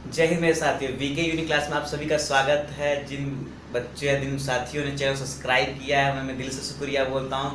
जय हिंद मेरे साथियों, वीके यूनि क्लास में आप सभी का स्वागत है। जिन बच्चों या जिन साथियों ने चैनल सब्सक्राइब किया है उन्हें मैं दिल से शुक्रिया बोलता हूं,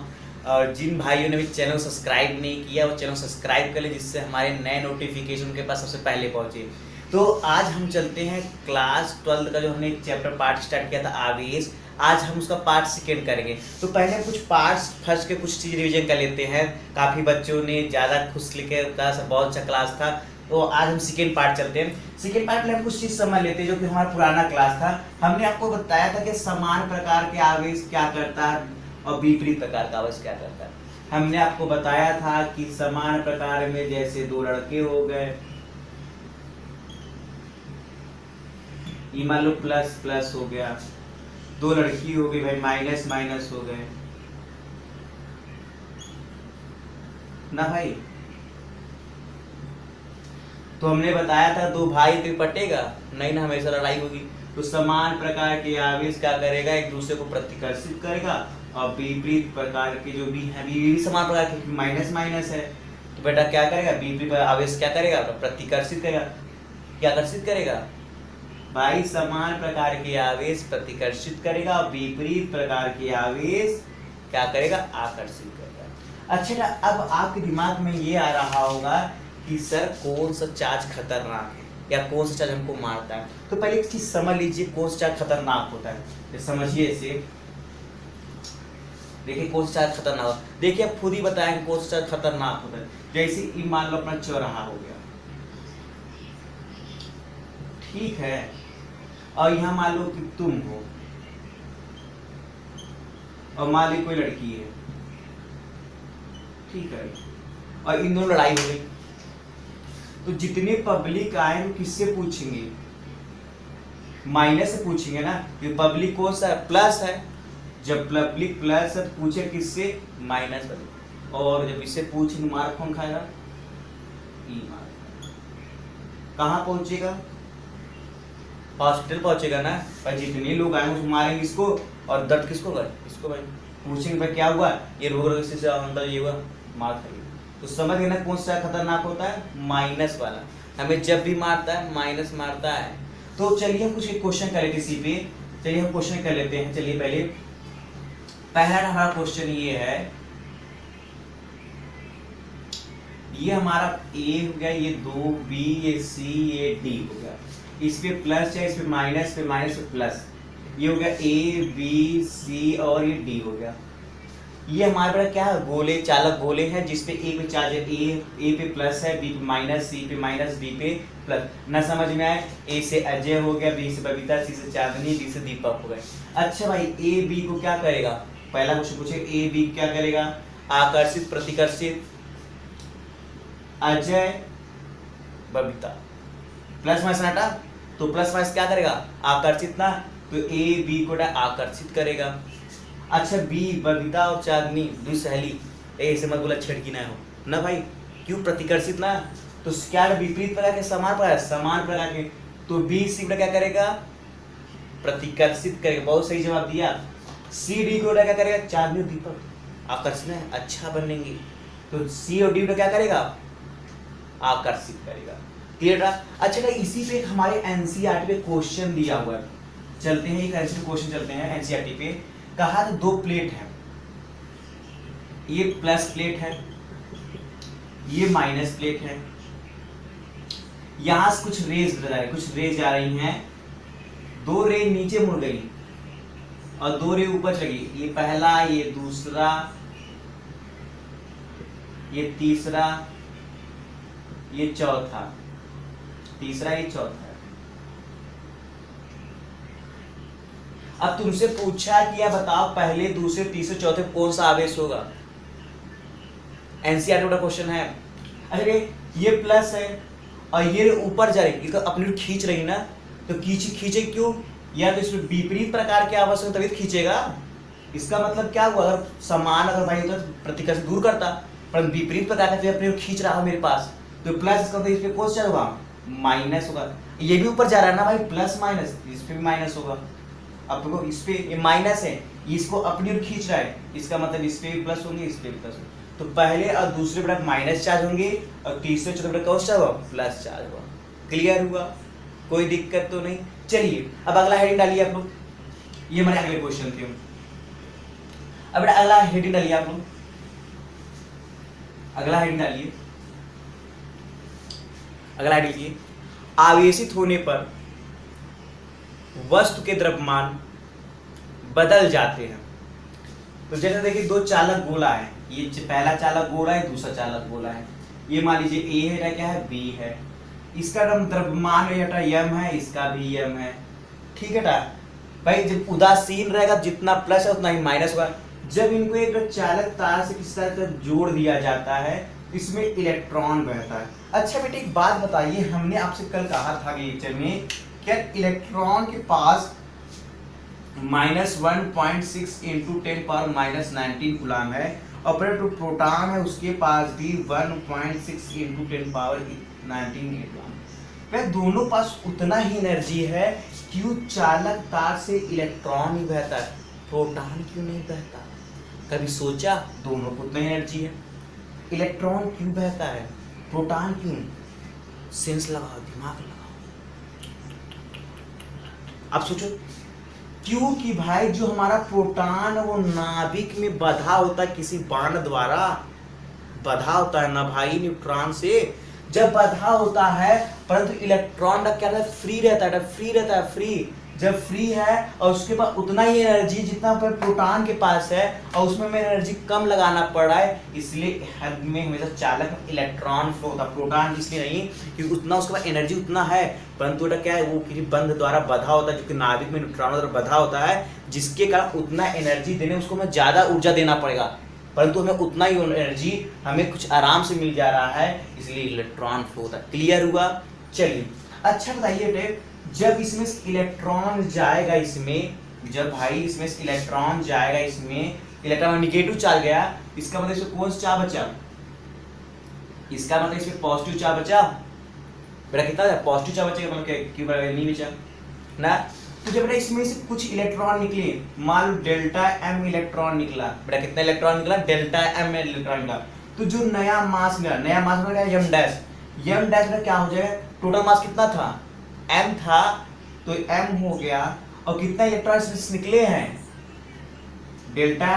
और जिन भाइयों ने भी चैनल सब्सक्राइब नहीं किया वो चैनल सब्सक्राइब कर ले, जिससे हमारे नए नोटिफिकेशन उनके पास सबसे पहले पहुंचे। तो आज हम चलते हैं क्लास 12 का जो हमने एक चैप्टर पार्ट स्टार्ट किया था आवेश। आज हम उसका पार्ट सेकेंड करेंगे। तो पहले कुछ पार्ट्स फर्स्ट के कुछ चीज़ रिवीजन कर लेते हैं। काफ़ी बच्चों ने ज़्यादा खुश लिखे, बहुत अच्छा क्लास था। तो आज हम सेकेंड पार्ट चलते हैं। सेकेंड पार्ट में हम कुछ चीज समझ लेते हैं जो कि हमारा पुराना क्लास था। हमने आपको बताया था कि समान प्रकार के आवेश क्या करता है और विपरीत प्रकार का आवेश क्या करता है। हमने आपको बताया था कि समान प्रकार में जैसे दो लड़के हो गए, ये मान लो प्लस प्लस हो गया, दो लड़की हो गई भाई, माइनस माइनस हो गए ना भाई। तो हमने बताया था दो भाई तो पटेगा नहीं ना, हमेशा लड़ाई होगी। तो समान प्रकार के आवेश क्या करेगा, एक दूसरे को प्रतिकर्षित करेगा, और विपरीत प्रकार के जो भी है भी समान प्रकार के माइनस माइनस है, तो बेटा क्या करेगा, विपरीत आवेश क्या करेगा, प्रतिकर्षित करेगा। क्या आकर्षित करेगा भाई, समान प्रकार के आवेश प्रतिकर्षित करेगा और विपरीत प्रकार के आवेश क्या करेगा, आकर्षित करेगा। अच्छा, अब आपके दिमाग में ये आ रहा होगा कि सर कौन सा चार्ज खतरनाक है या कौन सा चार्ज हमको मारता है। तो पहले एक चीज समझ लीजिए, कौन सा चार्ज खतरनाक होता है। तो समझिए इसे, देखिए कौन सा चार्ज खतरनाक होता है। देखिए आप खुद ही बताएं कौन सा चार्ज खतरनाक होता है। जैसे मान लो अपना चौराहा हो गया, ठीक है, और यहाँ मान लो कि तुम हो और मान लो कोई लड़की है, ठीक है, और इन दोनों लड़ाई हो गई। तो जितने पब्लिक आए वो किससे पूछेंगे, माइनस से पूछेंगे ना। ये पब्लिक कौन सा है, प्लस है। जब पब्लिक प्लस है पूछे किससे, माइनस वाले। और जब इससे पूछेंगे मार कौन खाएगा, ई मार। कहाँ पहुंचेगा, हॉस्पिटल पहुंचेगा ना। पर जितने लोग आए उसको मारेंगे इसको, और दर्द किसको होगा, इसको भाई। पूछेंगे भाई क्या हुआ, ये रोग से अंदर ये हुआ, मार खाएगी। तो समझ गए ना कौन सा खतरनाक होता है, माइनस वाला। हमें जब भी मारता है माइनस मारता है। तो चलिए हम कुछ क्वेश्चन कर लेते इसी पे। चलिए हम क्वेश्चन कर लेते हैं। चलिए पहला हमारा क्वेश्चन ये है, ये हमारा ए हो गया, ये दो बी, ये सी, ये डी हो गया। इस पे प्लस है, इस पे माइनस, पे माइनस पे प्लस। ये हो गया ए बी सी और ये डी हो गया। ये हमारे पास क्या है, गोले, चालक गोले हैं, जिसपे ए पे चार्ज है, ए पे प्लस है, बी पे माइनस, सी पे माइनस, डी पे प्लस। ना समझ में आए, ए से अजय हो गया, बी से बबीता, सी से चांदनी, डी से दीपक हो गए। अच्छा भाई, ए बी को क्या करेगा, पहला क्वेश्चन पूछे, ए बी क्या करेगा, आकर्षित प्रतिकर्षित, अजय बबीता, प्लस माइनस हटा, तो प्लस माइनस क्या करेगा, आकर्षित ना। तो ए बी को आकर्षित करेगा। अच्छा, बी बबीता और चांदनी दुई सहेली, ऐसे मत बोला छेड़की ना हो ना भाई, क्यों, प्रतिकर्षित ना। तो क्या विपरीत प्रकार के, समान प्रकार, समान प्रकार के। तो बी सी को क्या करेगा, प्रतिकर्षित करेगा। बहुत सही जवाब दिया। सी डी को क्या करेगा, चांदनी और दीपक आकर्षित है, अच्छा बनेंगे। तो सी और डी को क्या करेगा, आकर्षित करेगा। क्लियर रहा। अच्छा, इसी पे हमारे एनसीईआरटी पे क्वेश्चन दिया हुआ है। चलते हैं एक ऐसे क्वेश्चन चलते हैं एनसीईआरटी पे। कहा तो दो प्लेट है, ये प्लस प्लेट है, ये माइनस प्लेट है। यहां से कुछ रेज जा रही हैं। दो रे नीचे मुड़ गई और दो रे ऊपर चली। ये पहला, ये दूसरा, ये तीसरा, ये चौथा, तीसरा, ये चौथा। अब तुमसे पूछा कि यह बताओ पहले, दूसरे, तीसरे, चौथे कौन सा आवेश होगा। एनसीईआरटी का क्वेश्चन है। अरे ये प्लस है और ये ऊपर जा रही, तो अपनी ओर खींच रही ना। तो खींचे क्यों, या तो इसमें विपरीत प्रकार के आवेश तभी खींचेगा। इसका मतलब क्या हुआ, अगर समान अगर भाई तो प्रतिकर्षण दूर करता, पर विपरीत प्रकार का अपनी ओर खींच रहा हो मेरे पास, तो प्लस इसका मतलब इस पे कौन सा होगा, माइनस होगा। ये भी ऊपर जा रहा है ना भाई, प्लस माइनस, इस पे भी माइनस होगा। अब देखो इस पे ये माइनस है, इसको अपनी ओर खींच रहा है, इसका मतलब इस पे भी प्लस होंगे, इस पे भी प्लस होंगे। तो पहले और दूसरे प्रोडक्ट माइनस चार्ज होंगे और तीसरे चौथे प्रोडक्ट कौन सा होगा, प्लस चार्ज होगा। क्लियर हुआ। कोई दिक्कत तो नहीं। चलिए अब अगला हेडिंग डालिए आप लोग, ये हमारे अगले क्वेश्चन थे। अब अगला हेडिंग डालिए आप लोग, अगला हेडिंग डालिए, अगला हेडिंग लिखिए, आवेशित होने पर वस्तु के द्रव्यमान बदल जाते हैं। तो जैसे देखिए दो चालक गोला है, ये पहला चालक गोला है, दूसरा चालक गोला है। ये मान लीजिए ए है, क्या है बी है, इसका द्रव्यमान यम है, इसका भी यम है, ठीक है ना भाई। जब उदासीन रहेगा जितना प्लस है उतना ही माइनस होगा। जब इनको एक चालक तार से किस तरह से जोड़ दिया जाता है, इसमें इलेक्ट्रॉन बहता है। अच्छा बेटे एक बात बताइए, हमने आपसे कल कहा था कि लेक्चर में क्या इलेक्ट्रॉन के पास -1.6 इंटू 10⁻⁻19 कूलम है, और जो प्रोटॉन है उसके पास भी 1.6 इंटू 10⁻19 कूलम। वह दोनों पास उतना ही एनर्जी है, क्यों चालक तार से इलेक्ट्रॉन ही बहता है, प्रोटॉन क्यों नहीं बहता? कभी सोचा? दोनों को उतना एनर्जी है, इलेक्ट्रॉन क्यों बहता है, प्रोटॉन क्यों? सेंस लगाओ, दिमाग लगाओ, आप सोचो। क्योंकि भाई जो हमारा प्रोटॉन वो नाभिक में बंधा होता है, किसी बाण द्वारा बंधा होता है ना भाई, न्यूट्रॉन से जब बंधा होता है, परंतु इलेक्ट्रॉन का क्या रहता है, फ्री रहता है, फ्री रहता है, फ्री। जब फ्री है और उसके पास उतना ही एनर्जी जितना पर प्रोटॉन के पास है, और उसमें हमें एनर्जी कम लगाना पड़ रहा है, इसलिए हर में हमेशा चालक में इलेक्ट्रॉन फ्लो होता है, प्रोटॉन इसलिए नहीं क्योंकि उतना उसके पास एनर्जी उतना है, परंतु এটা क्या है, वो किसी बंध द्वारा बंधा होता है, जो कि नाभिक में न्यूट्रॉनों द्वारा बंधा होता है, जिसके कारण उतना एनर्जी देने उसको हमें ज्यादा ऊर्जा देना पड़ेगा, परंतु हमें उतना ही एनर्जी हमें कुछ आराम से मिल जा रहा है, इसलिए इलेक्ट्रॉन फ्लो होता है। क्लियर हुआ? चलिए अच्छा बताइए, जब इसमें इलेक्ट्रॉन जाएगा, इसमें जब भाई इसमें इलेक्ट्रॉन जाएगा, इसमें इलेक्ट्रॉन नेगेटिव चार्ज गया, इसका मतलब इसमें कौन सा चार्ज बचा, इसका मतलब इसमें पॉजिटिव चार्ज बचा। बेटा कितना पॉजिटिव चार्ज बचेगा, मतलब क्यों नहीं बचा ना। तो जब बेटा इसमें से कुछ इलेक्ट्रॉन निकले, मान लो डेल्टा एम इलेक्ट्रॉन निकला, बेटा कितना इलेक्ट्रॉन निकला, डेल्टा एम इलेक्ट्रॉन निकला। तो जो नया मास मिला, नया मास मिला एम डैश, एम डैश में क्या हो जाएगा, टोटल मास कितना था, m था, तो m हो गया, और कितना इलेक्ट्रॉन्स निकले हैं, डेल्टा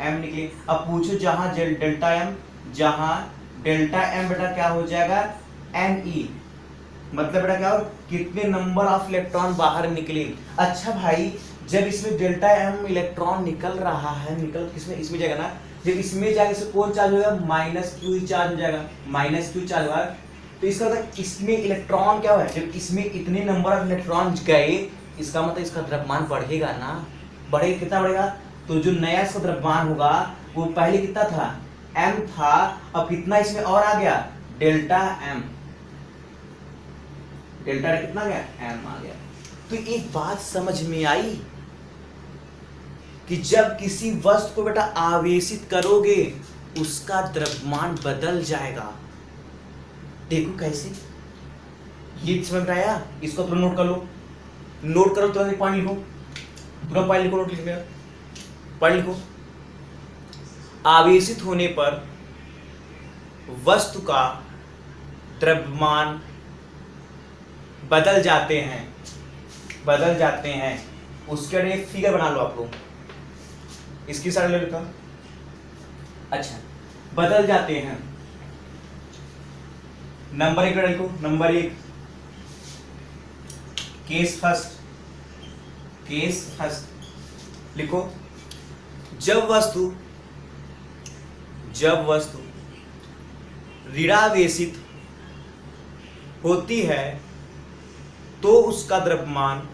m निकले। अब पूछो जहां डेल्टा m, जहां डेल्टा m बेटा क्या हो जाएगा, me, मतलब बेटा क्या हो, कितने नंबर ऑफ इलेक्ट्रॉन बाहर निकले। अच्छा भाई जब इसमें डेल्टा m इलेक्ट्रॉन निकल रहा है, निकल किसमें, इसमें जाएगा ना, जब इसमें जाएगा इसमें कौन चार्ज होगा, -q चार्ज हो जाएगा, -q चार्ज होगा। तो इसका मतलब इसमें इलेक्ट्रॉन क्या हुआ है, जब इसमें इतने नंबर ऑफ इलेक्ट्रॉन गए, इसका मतलब इसका द्रव्यमान बढ़ेगा ना, बढ़ेगा, कितना बढ़ेगा, तो जो नया इसका द्रव्यमान होगा वो पहले कितना था, m था, अब कितना इसमें और आ गया, डेल्टा m, डेल्टा कितना गया, m आ गया। तो एक बात समझ में आई कि जब किसी वस्तु को बेटा आवेशित करोगे, उसका द्रव्यमान बदल जाएगा। देखो कैसे, ये समझ में आया, इसको तुरंत नोट कर लो, नोट करो, तुरंत पॉइंट लिखो, तुरंत पॉइंट लिखो, नोट लिख लिया, पढ़ लिखो। आवेशित होने पर वस्तु का द्रव्यमान बदल जाते हैं, बदल जाते हैं। उसके लिए एक फिगर बना लो आप लोग, इसकी साइड ले लिखा। अच्छा बदल जाते हैं, नंबर 1 लिखो, number 1 case first, case first लिखो। जब वस्तु ऋणावेशित होती है तो उसका द्रव्यमान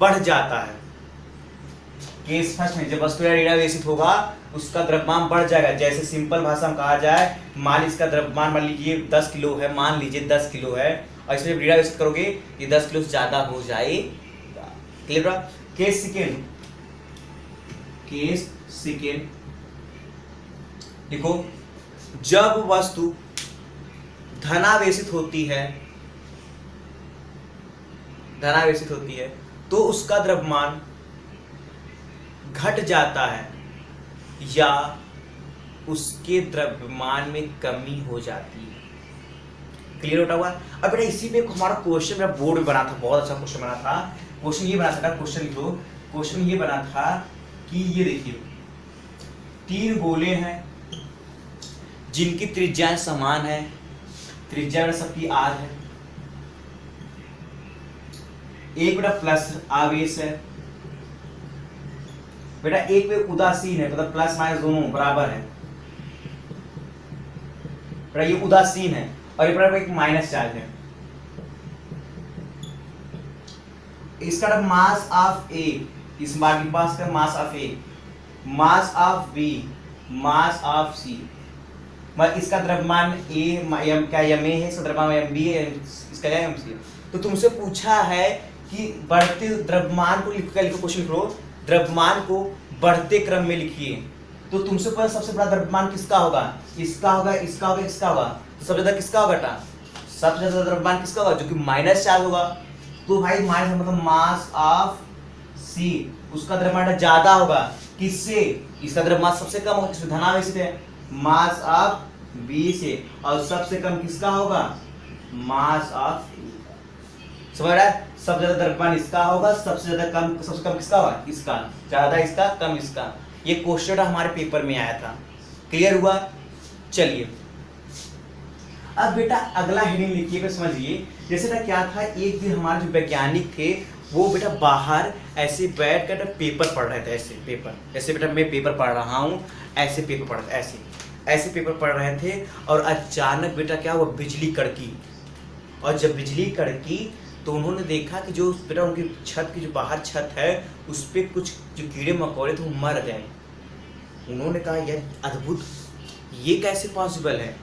बढ़ जाता है। केस फर्स्ट में जब वस्तु ऋणावेशित होगा उसका द्रव्यमान बढ़ जाएगा। जैसे सिंपल भाषा में कहा जाए, मान इसका द्रव्यमान मान लीजिए 10 किलो है, मान लीजिए 10 किलो है, और इसमें ऋणावेशित करोगे ये 10 किलो से ज्यादा हो जाएगा। क्लियर? केस सेकेंड देखो, जब वस्तु धनावेशित होती है तो उसका द्रव्यमान घट जाता है या उसके द्रव्यमान में कमी हो जाती है। क्लियर होता हुआ। अब बेटा इसी में हमारा क्वेश्चन मेरा बोर्ड में बना था, बहुत अच्छा क्वेश्चन बना था। क्वेश्चन ये बना था, क्वेश्चन लिखो, क्वेश्चन ये बना था कि ये देखिए 3 गोले हैं जिनकी त्रिज्याएं समान है, त्रिज्या में सबकी आर है, एक बेटा प्लस आवेश है, बेटा एक पे उदासीन है, मतलब प्लस माइनस दोनों बराबर है, बेटा ये उदासीन है, और ये बेटा एक माइनस चार्ज है। इसका मास ऑफ ए, इस बार के पास का mass of A, mass of B, mass of C, मतलब इसका द्रव्यमान ए एम क्या एम ए है, इसका द्रव्यमान एम बी है, इसका क्या एम सी है। तो तुमसे पूछा है कि बढ़ते द्रव्यमान को लिखो, क्या लिखो, क्वेश्चन लिखो, द्रव्यमान को बढ़ते क्रम में लिखिए। तो तुमसे पूछा सबसे बड़ा द्रव्यमान किसका होगा, इसका होगा, इसका होगा, इसका होगा, तो सबसे ज्यादा किसका होगा बेटा, सबसे ज्यादा द्रव्यमान किसका होगा, जो कि माइनस चार्ज होगा। तो भाई माइनस मतलब मास ऑफ सी, उसका द्रव्यमान ज्यादा होगा किससे, इसका द्रव्यमान सबसे कम होगा, इसमें धनावेश है, मास ऑफ बी से, और सबसे कम किसका होगा, मास ऑफ समझ रहा है, सबसे ज्यादा द्रव्यमान इसका होगा, सबसे कम किसका होगा, इसका, ज्यादा इसका, कम इसका। ये क्वेश्चन हमारे पेपर में आया था, क्लियर हुआ। चलिए अब बेटा अगला हेडिंग लिखिए, समझिए। जैसे ना क्या था, एक दिन हमारे जो वैज्ञानिक थे वो बेटा बाहर ऐसे बैठ कर पेपर पढ़ रहे थे, ऐसे पेपर, ऐसे बेटा मैं पेपर पढ़ रहा हूँ, ऐसे पेपर पढ़, ऐसे पेपर पढ़ रहे थे, और अचानक बेटा क्या हुआ, बिजली कड़की, और जब बिजली कड़की तो उन्होंने देखा कि जो बेटा उनकी छत की जो बाहर छत है उस पर कुछ जो कीड़े मकोड़े थे वो मर गए। उन्होंने कहा यार अद्भुत, ये कैसे पॉसिबल है,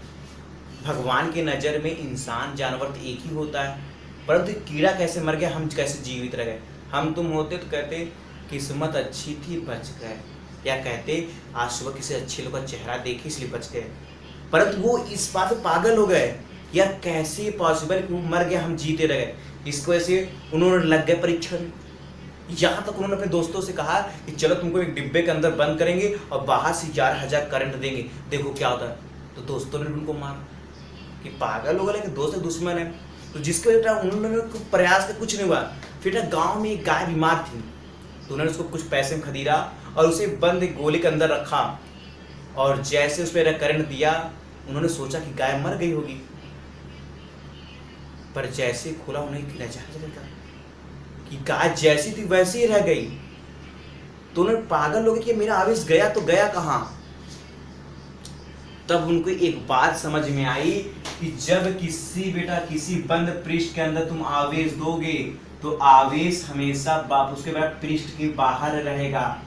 भगवान के नज़र में इंसान जानवर तो एक ही होता है, परंतु कीड़ा कैसे मर गया, हम कैसे जीवित रह गए। हम तुम होते तो कहते किस्मत अच्छी थी बच गए, या कहते आज सुबह किसी अच्छे लोग का चेहरा देखे इसलिए बच गए, परंतु वो इस बात से पागल हो गए यार कैसे पॉसिबल कि वो मर गया हम जीते रह गए। इस वजह से उन्होंने लग गए परीक्षण, यहाँ तक उन्होंने अपने दोस्तों से कहा कि चलो तुमको एक डिब्बे के अंदर बंद करेंगे और बाहर से 11,000 करंट देंगे, देखो क्या होता है। तो दोस्तों ने उनको मारा कि पागल हो गए कि दोस्त दुश्मन है। तो जिसके वजह उन्होंने प्रयास का कुछ नहीं हुआ। फिर गांव में एक गाय बीमार थी, तो उन्होंने उसको कुछ पैसे में खरीदा और उसे बंद एक गोले के अंदर रखा, और जैसे उस पर करंट दिया उन्होंने सोचा कि गाय मर गई होगी, पर जैसे खोला उन्हें लगा कि गाय जैसी थी वैसी ही रह गई। तो उन्हें पागल हो गए कि मेरा आवेश गया तो गया कहाँ। तब उनको एक बात समझ में आई कि जब किसी बंद पृष्ठ के अंदर तुम आवेश दोगे तो आवेश हमेशा उसके बाद पृष्ठ के बाहर रहेगा।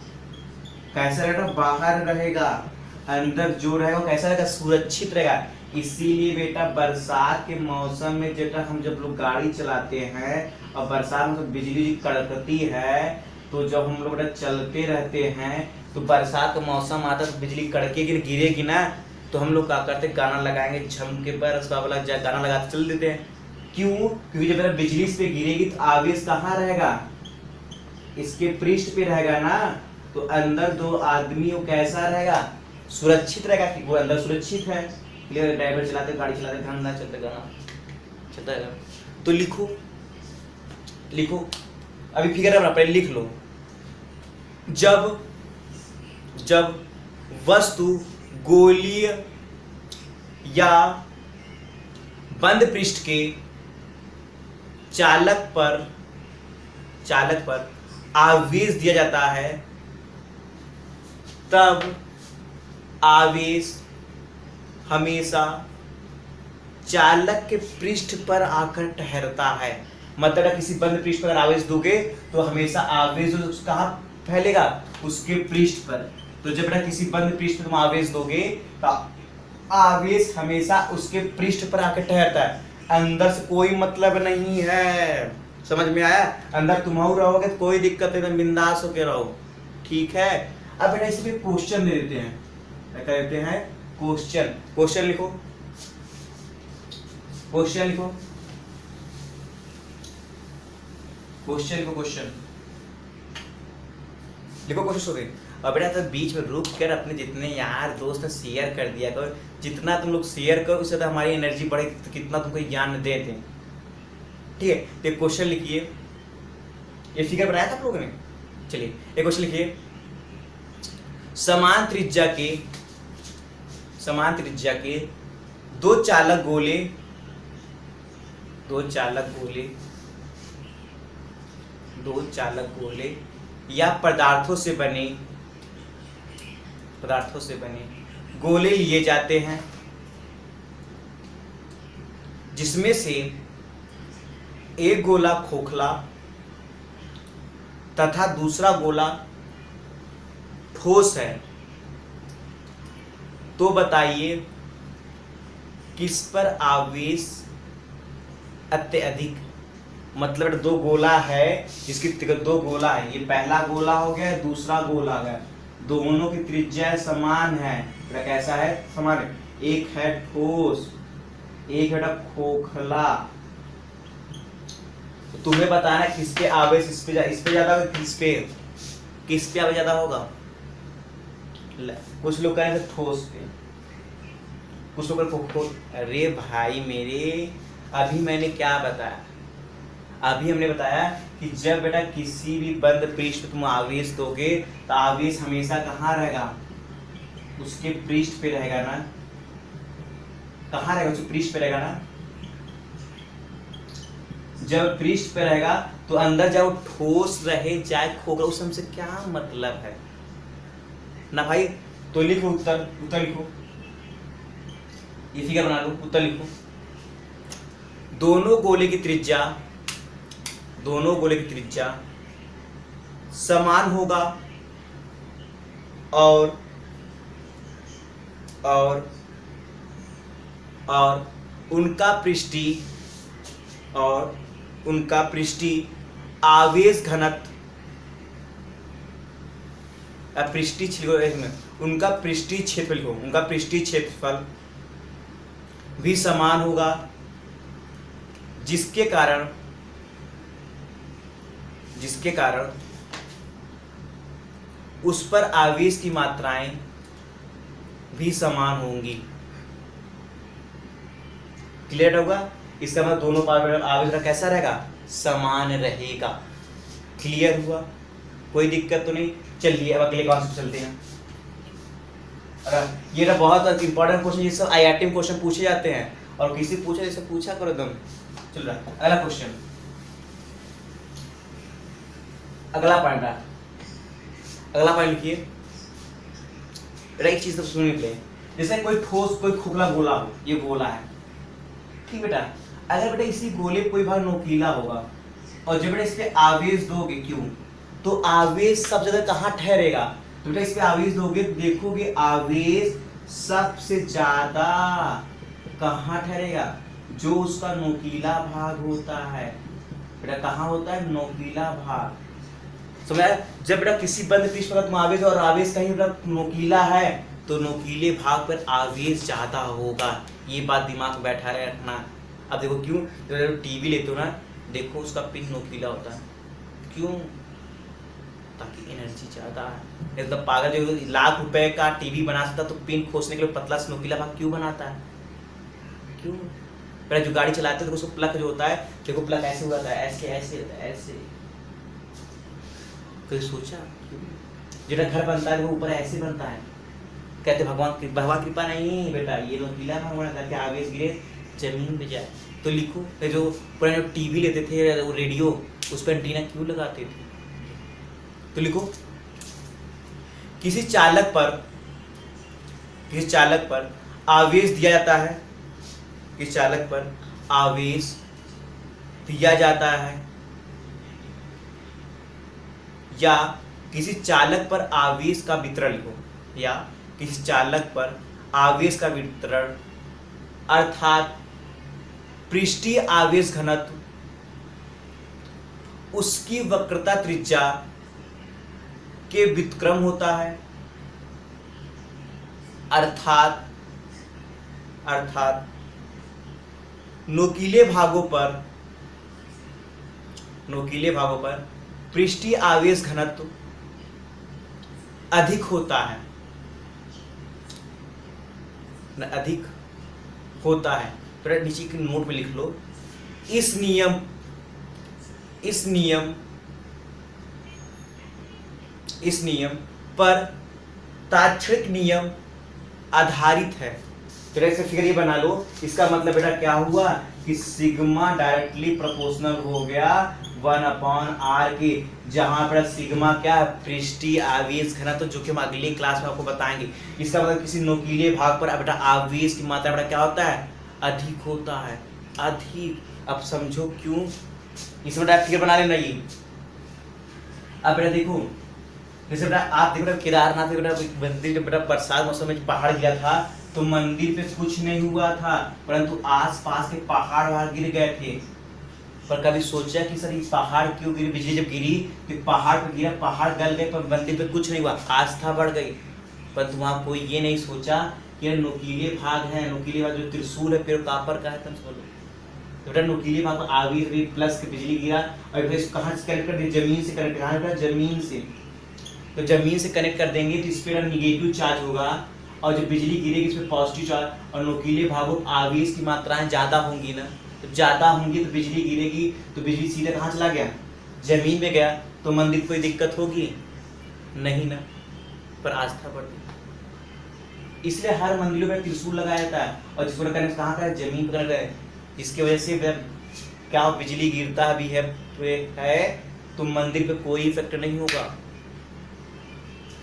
कैसा रहेगा, बाहर रहेगा, अंदर जो रहेगा कैसा रहेगा, सुरक्षित रहेगा। इसीलिए बेटा बरसात के मौसम में हम जब लोग गाड़ी चलाते हैं और बरसात में तो बिजली कड़कती है, तो जब हम लोग बेटा चलते रहते हैं तो बरसात का मौसम आता है तो बिजली कड़केगी, गिरेगी ना, तो हम लोग क्या करते हैं, गाना लगाएंगे, झम के बरस वाला गाना लगाते चल देते हैं। क्यों? क्योंकि जब बेटा बिजली इस पे गिरेगी तो आवेश कहाँ रहेगा, इसके पृष्ठ पे रहेगा ना, तो अंदर दो आदमी वो कैसा रहेगा, सुरक्षित रहेगा, कि वो अंदर सुरक्षित है। क्लियर? ड्राइवर चलाते गाड़ी चलाते ध्यान ना चलते गाना चलता है। तो लिखो अभी फिगर है, पहले लिख लो। जब वस्तु गोलीय या बंद पृष्ठ के चालक पर आवेश दिया जाता है, तब आवेश हमेशा चालक के पृष्ठ पर आकर ठहरता है। मतलब किसी बंद पृष्ठ पर आवेश दोगे तो हमेशा आवेश कहाँ फैलेगा, उसके पृष्ठ पर। तो जब बेटा किसी बंद पृष्ठ पर तुम आवेश दोगे तो आवेश हमेशा उसके पृष्ठ पर आकर ठहरता है, अंदर से कोई मतलब नहीं है। समझ में आया? अंदर तुम रहोगे तो कोई दिक्कत नहीं, बिंदास होके रहो, ठीक है। अब बेटा इसमें क्वेश्चन दे देते हैं, क्या कहते हैं, क्वेश्चन लिखो, क्वेश्चन। और बेटा तो बीच में रुक कर अपने जितने यार दोस्त शेयर कर दिया करो, जितना तुम लोग शेयर करो उससे तो हमारी एनर्जी बढ़ेगी, तो कितना तुमको ज्ञान देते हैं। ठीक है, तो एक क्वेश्चन लिखिए, ये फिगर बनाया था आप लोगों ने। चलिए एक क्वेश्चन लिखिए, समान त्रिज्या के दो चालक गोले या पदार्थों से बने गोले लिए जाते हैं, जिसमें से एक गोला खोखला तथा दूसरा गोला ठोस है, तो बताइए किस पर आवेश अत्यधिक। मतलब दो गोला है, जिसकी दो गोला है, ये पहला गोला हो गया, दूसरा गोला है, दोनों की त्रिज्या समान है। कैसा है? समान है। एक है ठोस, एक है खोखला। तो तुम्हें बताना किस पे आवेश इस पे ज्यादा होगा, किस पे आवेश ज्यादा होगा। कुछ लोग कहेंगे ठोस पे, कुछ लोग कहेंगे। अरे भाई मेरे, अभी मैंने क्या बताया? अभी हमने बताया कि जब बेटा किसी भी बंद पृष्ठ पे तुम आवेश दोगे तो आवेश हमेशा कहाँ रहेगा? उसके पृष्ठ पे रहेगा ना। कहाँ रहेगा? उसके पृष्ठ पे रहेगा ना। जब पृष्ठ पे रहेगा तो अंदर चाहे वो ठोस रहे चाहे खोखला, उस हमसे क्या मतलब है ना भाई। तो लिखो उत्तर लिखो, ये फिगर बना लो, उत्तर लिखो। दोनों गोले की त्रिज्या समान होगा और उनका पृष्ठीय आवेश घनत्व, उनका पृष्ठीय क्षेत्रफल भी समान होगा, जिसके कारण उस पर आवेश की मात्राएं भी समान होंगी। क्लियर होगा? इसका मतलब दोनों पार्ट आवेश का कैसा रहेगा? समान रहेगा। क्लियर हुआ? कोई दिक्कत तो नहीं। चलिए अब अगले कॉन्सेप्ट चलते हैं। ये ना बहुत इंपॉर्टेंट क्वेश्चन, ये सब IIT में क्वेश्चन पूछे जाते हैं, और किसी पूछे जैसे पूछा करो एकदम। चल रहा अगला क्वेश्चन, अगला पॉइंट लिखिए। एक चीज तो सुन ले, जैसे कोई ठोस कोई खोखला गोला हो, ये गोला है, ठीक बेटा। अगर बेटा इसी गोले कोई भाग नोकीला होगा और जब बेटा इस पे आवेश दोगे, क्यों? तो आवेश सब जगह कहाँ ठहरेगा? तो बेटा इस पे आवेश दोगे, देखोगे आवेश सबसे ज्यादा कहाँ ठहरेगा? जो उसका नोकीला भाग होता है। बेटा कहाँ होता है? नोकीला भाग। समझा? जब बेटा किसी बंद पृष्ठ पर तुम आवेश और आवेश कहीं बेटा नोकीला है तो नोकीले भाग पर आवेश ज्यादा होगा। ये बात दिमाग में बैठा रखना। अब देखो क्यों? जब टीवी लेते हो ना, देखो उसका पिन नोकीला होता है। क्यों? ताकि एनर्जी ज्यादा है। एकदम पागल जो लाख रुपए का टीवी बना सकता तो पिन खोसने के लिए पतला से नोकीला भाग क्यों बनाता है? क्यों? पहले जो गाड़ी चलाते हैं तो उसको प्लग जो होता है, देखो प्लग ऐसे हुआ था, ऐसे ऐसे। कोई सोचा? जेटा घर बनता है वो ऊपर ऐसे बनता है। कहते भगवान कृपा नहीं बेटा, ये नोकीला भाग बना ताकि आवेश गिरे जमीन पे जाए। तो लिखो, जो पुराने टीवी लेते थे वो रेडियो, उस पर एंटीना क्यों लगाते थे? तो लिखो, किसी चालक पर आवेश दिया जाता है, किसी चालक पर आवेश दिया जाता है या किसी चालक पर आवेश का वितरण लिखो, या किसी चालक पर आवेश का वितरण अर्थात पृष्ठीय आवेश घनत्व उसकी वक्रता त्रिज्या के व्युत्क्रम होता है। अर्थात नोकीले भागों पर पृष्ठीय आवेश घनत्व अधिक होता है, न अधिक होता है। तो नीचे के नोट में लिख लो, इस नियम पर तात्क्षणिक नियम आधारित है। तो ऐसे फिगर ये बना लो, इसका मतलब बेटा क्या हुआ कि सिग्मा डायरेक्टली प्रोपोर्शनल हो गया 1/r के, जहां पर सिग्मा क्या है, पृष्ठीय आवेश घनत्व, जो कि हम अगली क्लास में आपको बताएंगे। इसका मतलब किसी नुकीले भाग पर बेटा आवेश की मात्रा बेटा क्या होता है, अधिक होता है, अधिक। अब समझो क्यों, इसमें बेटा फिगर बना लेना ये। अब बेटा देखो, जैसे बेटा आप देखो केदारनाथ में बेटा मंदिर बेटा बरसात मौसम में पहाड़ गिरा था, तो मंदिर पे कुछ नहीं हुआ था, परंतु आसपास के पहाड़ वहां गिर गए थे। पर कभी सोचा कि सर ये पहाड़ क्यों गिरी, बिजली जब गिरी कि पहाड़ पे गिरा, पहाड़ गल गए, पर मंदिर पे कुछ नहीं हुआ, आस्था बढ़ गई। परंतु वहां कोई ये नहीं सोचा कि नुकीले भाग है, नुकीले भाग जो त्रिशूल है पेड़ कापर का है, तुम बोलो तो बेटा नुकीले भाग पर आवेश भी प्लस के बिजली गिरा, और फिर कहाँ से कनेक्ट कर दिया, जमीन से कनेक्ट, कहाँ बेटा जमीन से। तो जमीन से कनेक्ट कर देंगे तो इस पर निगेटिव चार्ज होगा, और जब बिजली गिरेगी इस पर पॉजिटिव चार्ज, और नुकीले भागों आवेश की मात्राएं ज्यादा होंगी ना, तो ज्यादा होंगी तो बिजली गिरेगी, तो बिजली सीधे कहाँ चला गया, जमीन में गया, तो मंदिर को कोई दिक्कत होगी नहीं ना, पर आस्था बढ़ गई। इसलिए हर मंदिरों में त्रिशूल लगाया जाता है, और जिसको कनेक्ट कहाँ का है, जमीन पर है, जिसकी वजह से क्या बिजली गिरता भी है तो मंदिर पे कोई इफेक्ट नहीं होगा।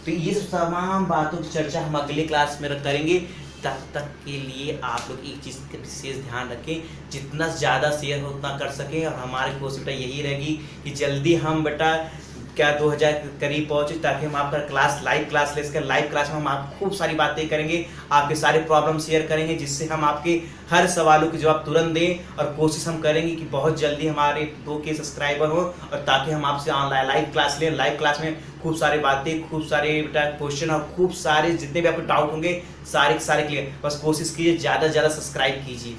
तो ये तमाम बातों की चर्चा हम अगले क्लास में करेंगे। तब तक के लिए आप लोग एक चीज़ का विशेष ध्यान रखें, जितना ज़्यादा शेयर हो उतना कर सकें, और हमारी कोशिश बेटा यही रहेगी कि जल्दी हम बेटा क्या 2000 के करीब पहुँचे, ताकि हम आपका क्लास लाइव क्लास ले सकें। लाइव क्लास में हम आप खूब सारी बातें करेंगे, आपके सारे प्रॉब्लम शेयर करेंगे, जिससे हम आपके हर सवालों के जवाब तुरंत दें, और कोशिश हम करेंगे कि बहुत जल्दी हमारे 2K सब्सक्राइबर हो, और ताकि हम आपसे ऑनलाइन लाइव क्लास लें। लाइव क्लास में खूब सारी बातें, खूब सारे बेटा क्वेश्चन, और खूब सारे जितने भी आपको डाउट होंगे सारे के सारे क्लियर। बस कोशिश कीजिए, ज़्यादा से ज़्यादा सब्सक्राइब कीजिए।